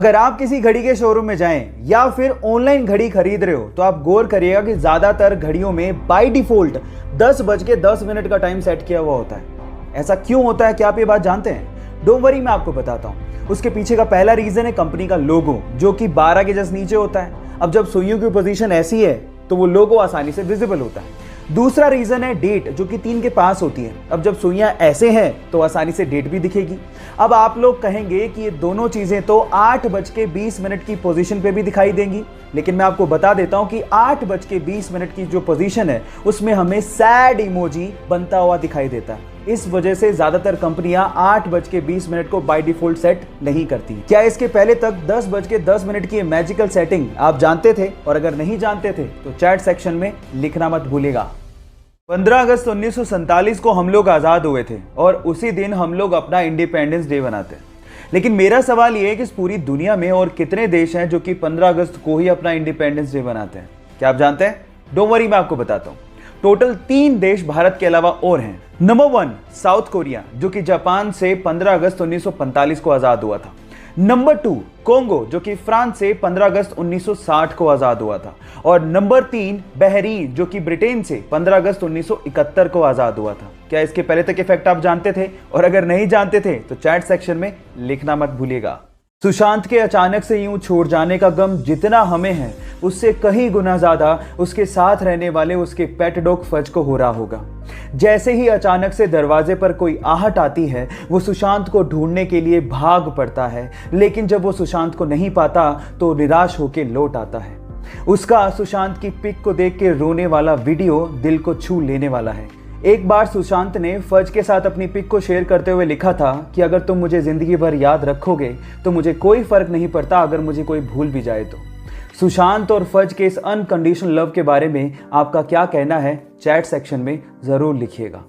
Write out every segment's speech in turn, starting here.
अगर आप किसी घड़ी के शोरूम में जाएं या फिर ऑनलाइन घड़ी खरीद रहे हो तो आप गौर करिएगा कि ज्यादातर घड़ियों में बाय डिफॉल्ट 10:10 का टाइम सेट किया हुआ होता है। ऐसा क्यों होता है, क्या आप ये बात जानते हैं? डोंट वरी, मैं आपको बताता हूँ। उसके पीछे का पहला रीजन है कंपनी का लोगो, जो कि 12 के जस्ट नीचे होता है। अब जब सुइयों की पोजीशन ऐसी है तो वो लोगो आसानी से विजिबल होता है। दूसरा रीजन है डेट, जो कि 3 के पास होती है। अब जब सुइयां ऐसे हैं तो आसानी से डेट भी दिखेगी। अब आप लोग कहेंगे कि ये दोनों चीजें तो 8:20 की पोजीशन पे भी दिखाई देंगी, लेकिन मैं आपको बता देता हूं कि 8:20 की जो पोजीशन है उसमें हमें सैड इमोजी बनता हुआ दिखाई देता है। इस वजह से ज्यादातर कंपनियां 8:20 को बाय डिफॉल्ट सेट नहीं करती। क्या इसके पहले तक 10:10 की मैजिकल सेटिंग आप जानते थे? और अगर नहीं जानते थे तो चैट सेक्शन में लिखना मत भूलिएगा। 15 अगस्त 1947 को हम लोग आजाद हुए थे और उसी दिन हम लोग अपना इंडिपेंडेंस डे मनाते हैं। लेकिन मेरा सवाल यह है कि इस पूरी दुनिया में और कितने देश हैं जो कि 15 अगस्त को ही अपना इंडिपेंडेंस डे मनाते हैं? क्या आप जानते हैं? डोंट वरी, मैं आपको बताता हूं। टोटल 3 देश भारत के अलावा और हैं। नंबर 1 साउथ कोरिया, जो कि जापान से 15 अगस्त 1945 को आजाद हुआ था। नंबर 2 कोंगो, जो कि फ्रांस से 15 अगस्त 1960 को आजाद हुआ था। और नंबर 3 बहरीन, जो कि ब्रिटेन से 15 अगस्त 1971 को आजाद हुआ था। क्या इसके पहले तक इफेक्ट आप जानते थे? और अगर नहीं जानते थे तो चैट सेक्शन में लिखना मत भूलिएगा। सुशांत के अचानक से यूं छोड़ जाने का गम जितना हमें है, उससे कहीं गुना ज्यादा उसके साथ रहने वाले उसके पेट डॉग फज को हो रहा होगा। जैसे ही अचानक से दरवाजे पर कोई आहट आती है, वो सुशांत को ढूंढने के लिए भाग पड़ता है, लेकिन जब वो सुशांत को नहीं पाता तो निराश होकर लौट आता है। उसका सुशांत की पिक को देख के रोने वाला वीडियो दिल को छू लेने वाला है। एक बार सुशांत ने फज के साथ अपनी पिक को शेयर करते हुए लिखा था कि अगर तुम मुझे जिंदगी भर याद रखोगे तो मुझे कोई फर्क नहीं पड़ता अगर मुझे कोई भूल भी जाए तो। सुशांत और फज के इस अनकंडीशनल लव के बारे में आपका क्या कहना है? चैट सेक्शन में जरूर लिखिएगा।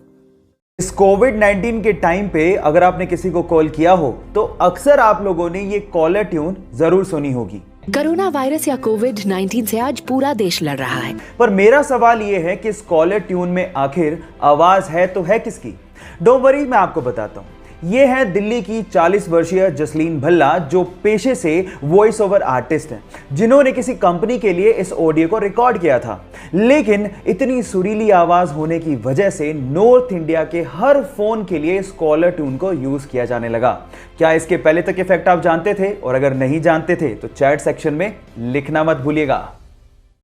इस कोविड-19 के टाइम पे अगर आपने किसी को कॉल किया हो तो अक्सर आप लोगों ने ये कॉलर ट्यून जरूर सुनी होगी। कोरोना वायरस या कोविड-19 से आज पूरा देश लड़ रहा है। पर मेरा सवाल यह है कि इस कॉलर ट्यून में आखिर आवाज है तो है किसकी? डोंट वरी, मैं आपको बताता हूं। ये है दिल्ली की 40 वर्षीय जसलीन भल्ला, जो पेशे से वॉइस ओवर आर्टिस्ट हैं, जिन्होंने किसी कंपनी के लिए इस ऑडियो को रिकॉर्ड किया था। लेकिन इतनी सुरीली आवाज होने की वजह से नॉर्थ इंडिया के हर फोन के लिए इस कॉलर ट्यून को यूज किया जाने लगा। क्या इसके पहले तक इफेक्ट आप जानते थे? और अगर नहीं जानते थे तो चैट सेक्शन में लिखना मत भूलिएगा।